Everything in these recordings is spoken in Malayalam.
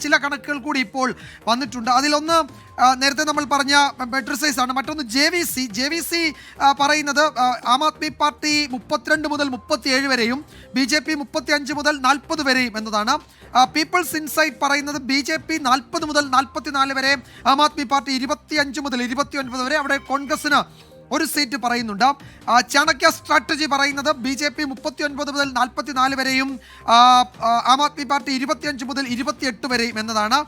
ചില കണക്കുകൾ കൂടി ഇപ്പോൾ വന്നിട്ടുണ്ട്. അതിലൊന്ന് നേരത്തെ നമ്മൾ പറഞ്ഞ മെട്രിസൈസ് ആണ്. മറ്റൊന്ന് JVC പറയുന്നത് ആം ആദ്മി പാർട്ടി 32 മുതൽ 37 വരെയും BJP 35 മുതൽ 40 വരെയും എന്നതാണ്. പീപ്പിൾസ് ഇൻസൈറ്റ് പറയുന്നത് BJP 40 മുതൽ 44 വരെ, ആം ആദ്മി പാർട്ടി 25 മുതൽ 29 വരെ, അവിടെ കോൺഗ്രസിന് ഒരു സീറ്റ് പറയുന്നുണ്ട്. ചാണക്യ സ്ട്രാറ്റജി പറയുന്നത് BJP 39 മുതൽ 44 വരെയും ആം ആദ്മി പാർട്ടി 25 മുതൽ 28 വരെയും എന്നതാണ്.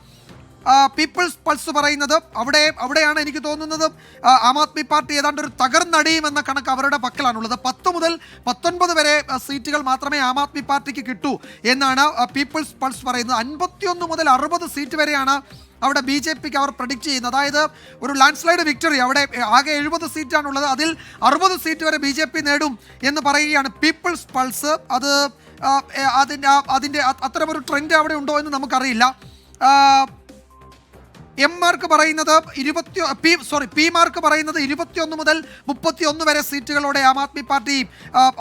പീപ്പിൾസ് പൾസ് പറയുന്നത് അവിടെയാണ് എനിക്ക് തോന്നുന്നത് ആം ആദ്മി പാർട്ടി ഏതാണ്ട് ഒരു തകർന്നടിയും എന്ന കണക്ക് അവരുടെ പക്കലാണുള്ളത്. 10 മുതൽ 19 വരെ സീറ്റുകൾ മാത്രമേ ആം ആദ്മി പാർട്ടിക്ക് കിട്ടൂ എന്നാണ് പീപ്പിൾസ് പൾസ് പറയുന്നത്. 51 മുതൽ 60 സീറ്റ് വരെയാണ് അവിടെ BJPക്ക് അവർ പ്രഡിക്റ്റ് ചെയ്യുന്നത്. അതായത് ഒരു ലാൻഡ് സ്ലൈഡ് വിക്ടറി. അവിടെ ആകെ 70 സീറ്റാണുള്ളത്, അതിൽ 60 സീറ്റ് വരെ BJP നേടും എന്ന് പറയുകയാണ് പീപ്പിൾസ് പൾസ്. അതിൻ്റെ അത്തരമൊരു ട്രെൻഡ് അവിടെ ഉണ്ടോ എന്ന് നമുക്കറിയില്ല. എം മാർക്ക് പറയുന്നത് പി മാർക്ക് പറയുന്നത് 21 മുതൽ 31 വരെ സീറ്റുകളോടെ ആം ആദ്മി പാർട്ടി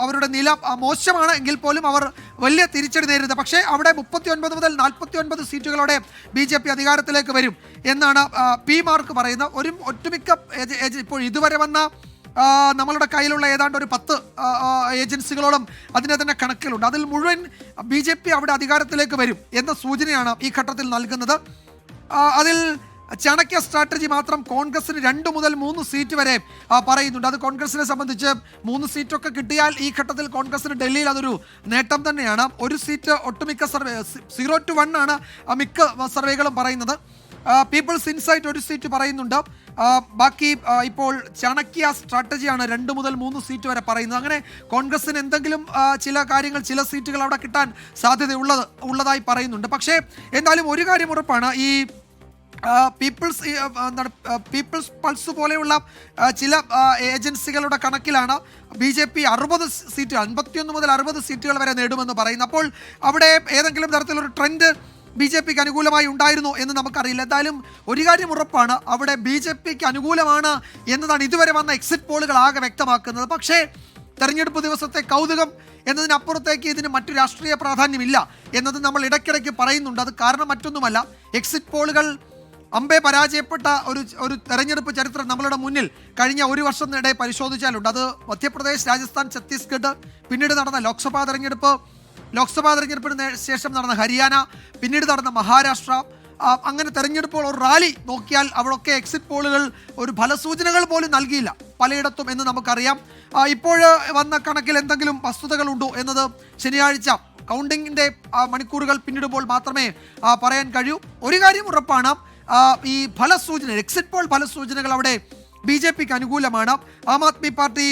അവരുടെ നില മോശമാണ് എങ്കിൽ പോലും അവർ വലിയ തിരിച്ചടി നേരിടുന്നത്. പക്ഷേ അവിടെ 39 മുതൽ 49 സീറ്റുകളോടെ BJP അധികാരത്തിലേക്ക് വരും എന്നാണ് പി മാർക്ക് പറയുന്നത്. ഒരു ഒട്ടുമിക്ക ഇപ്പോൾ ഇതുവരെ വന്ന നമ്മളുടെ കയ്യിലുള്ള ഏതാണ്ട് ഒരു 10 ഏജൻസികളോളം അതിനെ തന്നെ കണക്കിലുണ്ട്. അതിൽ മുഴുവൻ BJP അവിടെ അധികാരത്തിലേക്ക് വരും എന്ന സൂചനയാണ് ഈ ഘട്ടത്തിൽ നൽകുന്നത്. അതിൽ ചാണക്യ സ്ട്രാറ്റജി മാത്രം കോൺഗ്രസിന് 2 മുതൽ 3 സീറ്റ് വരെ പറയുന്നുണ്ട്. അത് കോൺഗ്രസിനെ സംബന്ധിച്ച് 3 സീറ്റൊക്കെ കിട്ടിയാൽ ഈ ഘട്ടത്തിൽ കോൺഗ്രസിന് ഡൽഹിയിൽ അതൊരു നേട്ടം തന്നെയാണ്. ഒരു സീറ്റ് ഒട്ടുമിക്ക സർവേ 0 to 1 ആണ് മിക്ക സർവേകളും പറയുന്നത്. പീപ്പിൾസ് ഇൻസൈറ്റ് ഒരു സീറ്റ് പറയുന്നുണ്ട്. ബാക്കി ഇപ്പോൾ ചാണക്യ സ്ട്രാറ്റജിയാണ് 2 മുതൽ 3 സീറ്റ് വരെ പറയുന്നത്. അങ്ങനെ കോൺഗ്രസിന് എന്തെങ്കിലും ചില കാര്യങ്ങൾ, ചില സീറ്റുകൾ അവിടെ കിട്ടാൻ ഉള്ളതായി പറയുന്നുണ്ട്. പക്ഷേ എന്തായാലും ഒരു കാര്യം ഉറപ്പാണ്, ഈ പീപ്പിൾസ് പൾസ് പോലെയുള്ള ചില ഏജൻസികളുടെ കണക്കിലാണ് BJP 60 സീറ്റ് 51 മുതൽ 60 സീറ്റുകൾ വരെ നേടുമെന്ന് പറയുന്നത്. അപ്പോൾ അവിടെ ഏതെങ്കിലും തരത്തിലൊരു ട്രെൻഡ് BJPക്ക് അനുകൂലമായി ഉണ്ടായിരുന്നു എന്ന് നമുക്കറിയില്ല. എന്തായാലും ഒരു കാര്യം ഉറപ്പാണ്, അവിടെ BJPക്ക് അനുകൂലമാണ് എന്നതാണ് ഇതുവരെ വന്ന എക്സിറ്റ് പോളുകൾ ആകെ വ്യക്തമാക്കുന്നത്. പക്ഷേ തെരഞ്ഞെടുപ്പ് ദിവസത്തെ കൗതുകം എന്നതിനപ്പുറത്തേക്ക് ഇതിന് മറ്റു രാഷ്ട്രീയ പ്രാധാന്യമില്ല എന്നത് നമ്മൾ ഇടയ്ക്കിടയ്ക്ക് പറയുന്നുണ്ട്. അത് കാരണം മറ്റൊന്നുമല്ല, എക്സിറ്റ് പോളുകൾ അമ്പെ പരാജയപ്പെട്ട ഒരു തെരഞ്ഞെടുപ്പ് ചരിത്രം നമ്മളുടെ മുന്നിൽ കഴിഞ്ഞ ഒരു വർഷത്തിനിടെ പരിശോധിച്ചാലുണ്ട്. അത് മധ്യപ്രദേശ്, രാജസ്ഥാൻ, ഛത്തീസ്ഗഡ്, പിന്നീട് നടന്ന ലോക്സഭാ തെരഞ്ഞെടുപ്പിന് ശേഷം നടന്ന ഹരിയാന, പിന്നീട് നടന്ന മഹാരാഷ്ട്ര, അങ്ങനെ തെരഞ്ഞെടുപ്പുകൾ ഒരു റാലി നോക്കിയാൽ അവിടെയൊക്കെ എക്സിറ്റ് പോളുകൾ ഒരു ഫലസൂചനകൾ പോലും നൽകിയില്ല പലയിടത്തും എന്ന് നമുക്കറിയാം. ഇപ്പോൾ വന്ന കണക്കിൽ എന്തെങ്കിലും വസ്തുതകളുണ്ടോ എന്നത് ശനിയാഴ്ച കൗണ്ടിങ്ങിൻ്റെ മണിക്കൂറുകൾ പിന്നിടുമ്പോൾ മാത്രമേ പറയാൻ കഴിയൂ. ഒരു കാര്യം ഉറപ്പാണ്, ഈ എക്സിറ്റ് പോൾ ഫലസൂചനകൾ അവിടെ BJPക്ക് അനുകൂലമാണ്. ആം ആദ്മി പാർട്ടി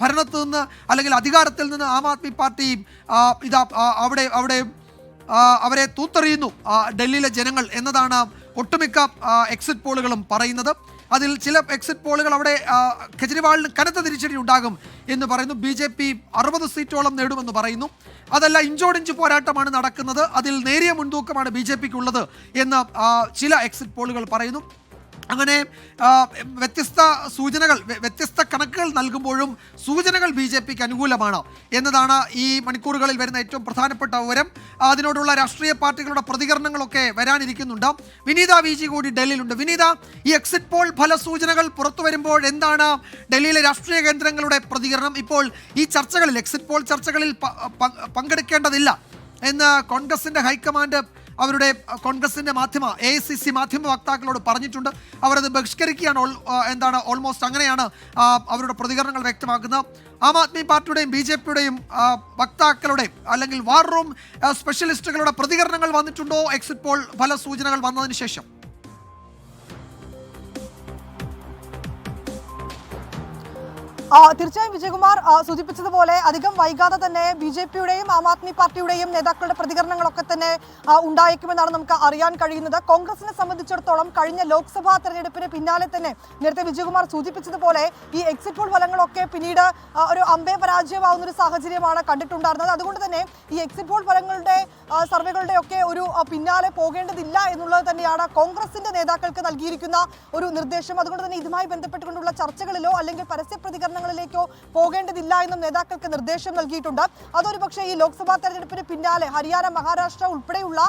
ഭരണത്തിൽ നിന്ന് അല്ലെങ്കിൽ അധികാരത്തിൽ നിന്ന് ആം ആദ്മി പാർട്ടി അവിടെ അവരെ തൂത്തെറിയുന്നു ഡൽഹിയിലെ ജനങ്ങൾ എന്നതാണ് ഒട്ടുമിക്ക എക്സിറ്റ് പോളുകളും പറയുന്നത്. അതിൽ ചില എക്സിറ്റ് പോളുകൾ അവിടെ കെജ്രിവാളിന് കനത്ത തിരിച്ചടി ഉണ്ടാകും എന്ന് പറയുന്നു. BJP 60 സീറ്റോളം നേടുമെന്ന് പറയുന്നു. അതല്ല, ഇഞ്ചോടിഞ്ച് പോരാട്ടമാണ് നടക്കുന്നത്, അതിൽ നേരിയ മുൻതൂക്കമാണ് BJPക്ക് ഉള്ളത് എന്ന് ചില എക്സിറ്റ് പോളുകൾ പറയുന്നു. അങ്ങനെ വ്യത്യസ്ത കണക്കുകൾ നൽകുമ്പോഴും സൂചനകൾ BJPക്ക് അനുകൂലമാണ് എന്നതാണ് ഈ മണിക്കൂറുകളിൽ വരുന്ന ഏറ്റവും പ്രധാനപ്പെട്ട വിവരം. അതിനോടുള്ള രാഷ്ട്രീയ പാർട്ടികളുടെ പ്രതികരണങ്ങളൊക്കെ വരാനിരിക്കുന്നുണ്ട്. വിനീത VG കൂടി ഡൽഹിയിലുണ്ട്. വിനീത, ഈ എക്സിറ്റ് പോൾ ഫലസൂചനകൾ പുറത്തു വരുമ്പോൾ എന്താണ് ഡൽഹിയിലെ രാഷ്ട്രീയ കേന്ദ്രങ്ങളുടെ പ്രതികരണം? ഇപ്പോൾ ഈ ചർച്ചകളിൽ, എക്സിറ്റ് പോൾ ചർച്ചകളിൽ പങ്കെടുക്കേണ്ടതില്ല എന്ന് കോൺഗ്രസിൻ്റെ ഹൈക്കമാൻഡ് അവരുടെ കോൺഗ്രസിൻ്റെ AICC മാധ്യമ വക്താക്കളോട് പറഞ്ഞിട്ടുണ്ട്. അവരത് ബഹിഷ്കരിക്കുകയാണ്. ഓൾമോസ്റ്റ് അങ്ങനെയാണ് അവരുടെ പ്രതികരണങ്ങൾ വ്യക്തമാക്കുന്നത്. ആം ആദ്മി പാർട്ടിയുടെയും BJPയുടെയും വക്താക്കളുടെ അല്ലെങ്കിൽ വാർ റൂം സ്പെഷ്യലിസ്റ്റുകളുടെ പ്രതികരണങ്ങൾ വന്നിട്ടുണ്ടോ എക്സിറ്റ് പോൾ ഫലസൂചനകൾ വന്നതിന് ശേഷം? തീർച്ചയായും വിജയകുമാർ സൂചിപ്പിച്ചതുപോലെ അധികം വൈകാതെ തന്നെ BJPയുടെയും ആം ആദ്മി പാർട്ടിയുടെയും നേതാക്കളുടെ പ്രതികരണങ്ങളൊക്കെ തന്നെ ഉണ്ടായേക്കുമെന്നാണ് നമുക്ക് അറിയാൻ കഴിയുന്നത്. കോൺഗ്രസിനെ സംബന്ധിച്ചിടത്തോളം കഴിഞ്ഞ ലോക്സഭാ തെരഞ്ഞെടുപ്പിന് പിന്നാലെ തന്നെ നേരത്തെ വിജയകുമാർ സൂചിപ്പിച്ചതുപോലെ ഈ എക്സിറ്റ് പോൾ ഫലങ്ങളൊക്കെ പിന്നീട് ഒരു അമ്പേ പരാജയമാവുന്ന ഒരു സാഹചര്യമാണ് കണ്ടിട്ടുണ്ടായിരുന്നത്. അതുകൊണ്ട് തന്നെ ഈ എക്സിറ്റ് പോൾ ഫലങ്ങളുടെ സർവേകളുടെ ഒക്കെ ഒരു പിന്നാലെ പോകേണ്ടതില്ല എന്നുള്ളത് തന്നെയാണ് കോൺഗ്രസിന്റെ നേതാക്കൾക്ക് നൽകിയിരിക്കുന്ന ഒരു നിർദ്ദേശം. അതുകൊണ്ട് തന്നെ ഇതുമായി ബന്ധപ്പെട്ടുകൊണ്ടുള്ള ചർച്ചകളിലോ അല്ലെങ്കിൽ പരസ്യ പ്രതികരണങ്ങൾ പ്രചരണങ്ങളിലേക്കോ പോകേണ്ടതില്ല എന്നും നേതാക്കൾക്ക് നിർദ്ദേശം നൽകിയിട്ടുണ്ട്. അതൊരു പക്ഷേ ഈ ലോക്സഭാ തെരഞ്ഞെടുപ്പിന് പിന്നാലെ ഹരിയാന, മഹാരാഷ്ട്ര ഉൾപ്പെടെയുള്ള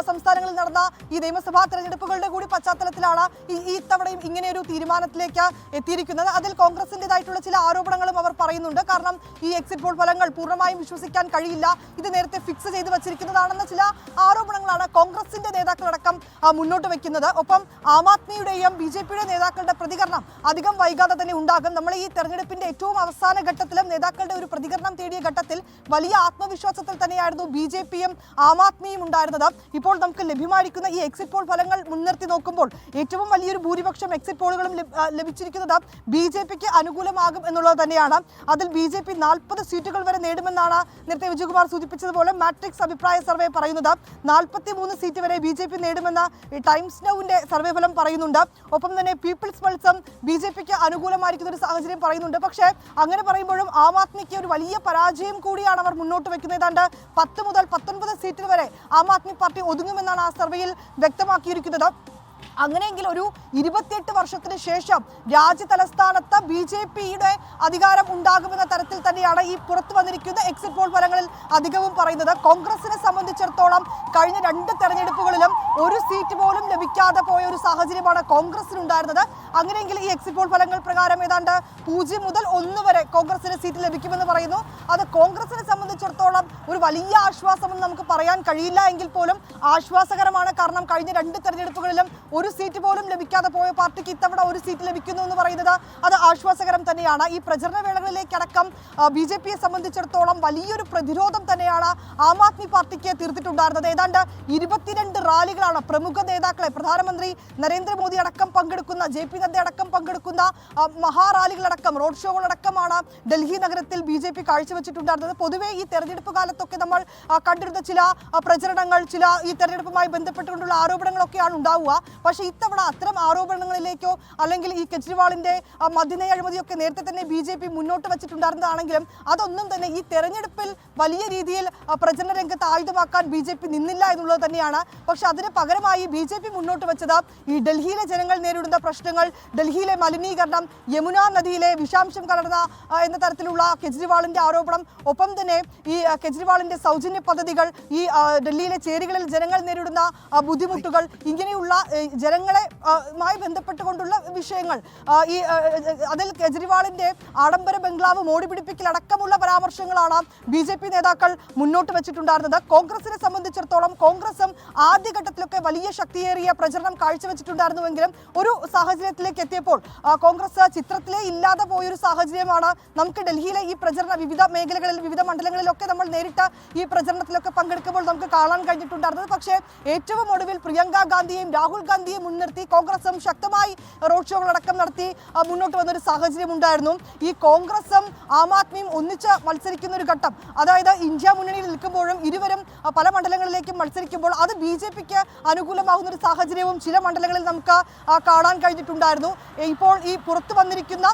സംസ്ഥാനങ്ങളിൽ നടന്ന ഈ നിയമസഭാ തെരഞ്ഞെടുപ്പുകളുടെ കൂടി പശ്ചാത്തലത്തിലാണ് ഈ ഇത്തവണയും ഇങ്ങനെയൊരു തീരുമാനത്തിലേക്ക് എത്തിയിരിക്കുന്നത്. അതിൽ കോൺഗ്രസിൻ്റെതായിട്ടുള്ള ചില ആരോപണങ്ങളും അവർ പറയുന്നുണ്ട്. കാരണം ഈ എക്സിറ്റ് പോൾ ഫലങ്ങൾ പൂർണ്ണമായും വിശ്വസിക്കാൻ കഴിയില്ല, ഇത് നേരത്തെ ഫിക്സ് ചെയ്ത് വച്ചിരിക്കുന്നതാണെന്ന ചില ആരോപണങ്ങളാണ് കോൺഗ്രസിന്റെ നേതാക്കളടക്കം മുന്നോട്ട് വയ്ക്കുന്നത്. ഒപ്പം ആം ആദ്മിയുടെയും BJP-യുടെ നേതാക്കളുടെ പ്രതികരണം അധികം വൈകാതെ തന്നെ ഉണ്ടാകും. നമ്മൾ ഈ തെരഞ്ഞെടുപ്പിന്റെ ഏറ്റവും അവസാന ഘട്ടത്തിലും നേതാക്കളുടെ ഒരു പ്രതികരണം തേടിയ ഘട്ടത്തിൽ വലിയ ആത്മവിശ്വാസത്തിൽ തന്നെയായിരുന്നു BJP-യും ആം ആദ്മിയും ഉണ്ടായിരുന്നത്. ഇപ്പോൾ നമുക്ക് ലഭ്യമായിരിക്കുന്ന ഈ എക്സിറ്റ് പോൾ ഫലങ്ങൾ മുൻനിർത്തി നോക്കുമ്പോൾ ഏറ്റവും വലിയൊരു ഭൂരിപക്ഷം എക്സിറ്റ് പോളുകളും ലഭിച്ചിരിക്കുന്നത് BJP-ക്ക് അനുകൂലമാകും എന്നുള്ളത് തന്നെയാണ്. അതിൽ BJP 40 സീറ്റുകൾ വരെ നേടുമെന്നാണ് നേരത്തെ വിജയകുമാർ സൂചിപ്പിച്ചതുപോലെ മാട്രിക്സ് അഭിപ്രായ സർവേ പറയുന്നത്. 43 സീറ്റ് വരെ BJP നേടുമെന്ന് ടൈംസ് നൗവിന്റെ സർവേ ഫലം പറയുന്നുണ്ട്. ഒപ്പം തന്നെ പീപ്പിൾസ് പൾസും BJP-ക്ക് അനുകൂലമായിരിക്കുന്ന ഒരു സാഹചര്യം പറയുന്നുണ്ട്. പക്ഷേ അങ്ങനെ പറയുമ്പോഴും ആം ആദ്മിക്ക് ഒരു വലിയ പരാജയം കൂടിയാണ് അവർ മുന്നോട്ട് വെക്കുന്നത്. ഏതാണ്ട് 10 മുതൽ 19 സീറ്റിൽ വരെ ആം ആദ്മി പാർട്ടി ഒതുങ്ങുമെന്നാണ് ആ സർവേയിൽ വ്യക്തമാക്കിയിരിക്കുന്നത്. അങ്ങനെയെങ്കിൽ ഒരു 28 വർഷത്തിന് ശേഷം രാജ്യ തലസ്ഥാനത്ത് BJP-യുടെ അധികാരം ഉണ്ടാകുമെന്ന തരത്തിൽ തന്നെയാണ് ഈ പുറത്തു വന്നിരിക്കുന്ന എക്സിറ്റ് പോൾ ഫലങ്ങളിൽ അധികവും പറയുന്നത്. കോൺഗ്രസിനെ സംബന്ധിച്ചിടത്തോളം കഴിഞ്ഞ 2 തെരഞ്ഞെടുപ്പുകളിലും ഒരു സീറ്റ് പോലും ലഭിക്കാതെ പോയ ഒരു സാഹചര്യമാണ് കോൺഗ്രസിനുണ്ടായിരുന്നത്. അങ്ങനെയെങ്കിൽ ഈ എക്സിറ്റ് പോൾ ഫലങ്ങൾ പ്രകാരം ഏതാണ്ട് 0 മുതൽ 1 വരെ കോൺഗ്രസിന് സീറ്റ് ലഭിക്കുമെന്ന് പറയുന്നു. അത് കോൺഗ്രസിനെ സംബന്ധിച്ചിടത്തോളം ഒരു വലിയ ആശ്വാസമെന്ന് നമുക്ക് പറയാൻ കഴിയില്ല എങ്കിൽ പോലും ആശ്വാസകരമാണ്. കാരണം കഴിഞ്ഞ 2 തെരഞ്ഞെടുപ്പുകളിലും ഒരു സീറ്റ് പോലും ലഭിക്കാതെ പോയ പാർട്ടിക്ക് ഇത്തവണ ഒരു സീറ്റ് ലഭിക്കുന്നു എന്ന് പറയുന്നത് അത് ആശ്വാസകരം തന്നെയാണ്. ഈ പ്രചരണ വേളകളിലേക്കടക്കം BJP-യെ സംബന്ധിച്ചിടത്തോളം വലിയൊരു പ്രതിരോധം തന്നെയാണ് ആം ആദ്മി പാർട്ടിക്ക് തീർത്തിട്ടുണ്ടായിരുന്നത്. ഏതാണ്ട് 22 റാലികളാണ് പ്രമുഖ നേതാക്കളെ, പ്രധാനമന്ത്രി നരേന്ദ്രമോദി അടക്കം പങ്കെടുക്കുന്ന, JP നദ്ദ അടക്കം പങ്കെടുക്കുന്ന മഹാറാലികളടക്കം, റോഡ് ഷോകളടക്കമാണ് ഡൽഹി നഗരത്തിൽ BJP കാഴ്ചവെച്ചിട്ടുണ്ടായിരുന്നത്. പൊതുവെ ഈ തെരഞ്ഞെടുപ്പ് കാലത്തൊക്കെ നമ്മൾ കണ്ടിരുന്ന ചില പ്രചരണങ്ങൾ, ചില ഈ തെരഞ്ഞെടുപ്പുമായി ബന്ധപ്പെട്ടുകൊണ്ടുള്ള ആരോപണങ്ങളൊക്കെയാണ് ഉണ്ടാവുക. പക്ഷേ ഇത്തവണ അത്തരം ആരോപണങ്ങളിലേക്കോ അല്ലെങ്കിൽ ഈ കെജ്രിവാളിന്റെ മദ്യനയ അഴിമതിയൊക്കെ നേരത്തെ തന്നെ BJP മുന്നോട്ട് വെച്ചിട്ടുണ്ടായിരുന്നതാണെങ്കിലും അതൊന്നും തന്നെ ഈ തെരഞ്ഞെടുപ്പിൽ വലിയ രീതിയിൽ പ്രചരണ രംഗത്ത് ആയുധമാക്കാൻ BJP നിന്നില്ല എന്നുള്ളത് തന്നെയാണ്. പക്ഷെ അതിന് പകരമായി BJP മുന്നോട്ട് വെച്ചത് ഈ ഡൽഹിയിലെ ജനങ്ങൾ നേരിടുന്ന പ്രശ്നങ്ങൾ, ഡൽഹിയിലെ മലിനീകരണം, യമുന നദിയിലെ വിഷാംശം കലർന്ന എന്ന തരത്തിലുള്ള കെജ്രിവാളിന്റെ ആരോപണം, ഒപ്പം തന്നെ ഈ കെജ്രിവാളിന്റെ സൗജന്യ പദ്ധതികൾ, ഈ ഡൽഹിയിലെ ചേരികളിൽ ജനങ്ങൾ നേരിടുന്ന ബുദ്ധിമുട്ടുകൾ, ഇങ്ങനെയുള്ള ജനങ്ങളെ മായി ബന്ധപ്പെട്ടുകൊണ്ടുള്ള വിഷയങ്ങൾ, ഈ അതിൽ കെജ്രിവാളിന്റെ ആഡംബര ബംഗ്ലാവ് മോടി പിടിപ്പിക്കലടക്കമുള്ള പരാമർശങ്ങളാണ് BJP നേതാക്കൾ മുന്നോട്ട് വെച്ചിട്ടുണ്ടായിരുന്നത്. കോൺഗ്രസിനെ സംബന്ധിച്ചിടത്തോളം കോൺഗ്രസും ആദ്യഘട്ടത്തിലൊക്കെ വലിയ ശക്തിയേറിയ പ്രചരണം കാഴ്ചവെച്ചിട്ടുണ്ടായിരുന്നുവെങ്കിലും ഒരു സാഹചര്യത്തിലേക്ക് എത്തിയപ്പോൾ കോൺഗ്രസ് ചിത്രത്തിലേ ഇല്ലാതെ പോയൊരു സാഹചര്യമാണ് നമുക്ക് ഡൽഹിയിലെ ഈ പ്രചരണ വിവിധ മേഖലകളിൽ, വിവിധ മണ്ഡലങ്ങളിലൊക്കെ നമ്മൾ നേരിട്ട് ഈ പ്രചരണത്തിലൊക്കെ പങ്കെടുക്കുമ്പോൾ നമുക്ക് കാണാൻ കഴിഞ്ഞിട്ടുണ്ടായിരുന്നത്. പക്ഷേ ഏറ്റവും ഒടുവിൽ പ്രിയങ്ക ഗാന്ധിയെയും രാഹുൽ ഗാന്ധിയെ മുൻനിർത്തി കോൺഗ്രസും ശക്തമായി റോഡ് ഷോകളടക്കം നടത്തി മുന്നോട്ട് വന്നൊരു സാഹചര്യം ഉണ്ടായിരുന്നു. ഈ കോൺഗ്രസും ആം ആദ്മിയും ഒന്നിച്ച് മത്സരിക്കുന്ന ഒരു ഘട്ടം, അതായത് ഇന്ത്യ മുന്നണിയിൽ നിൽക്കുമ്പോഴും ഇരുവരും പല മണ്ഡലങ്ങളിലേക്കും മത്സരിക്കുമ്പോൾ അത് BJP-ക്ക് അനുകൂലമാകുന്ന ഒരു സാഹചര്യവും ചില മണ്ഡലങ്ങളിൽ നമുക്ക് കാണാൻ കഴിഞ്ഞിട്ടുണ്ടായിരുന്നു. ഇപ്പോൾ ഈ പുറത്തു വന്നിരിക്കുന്ന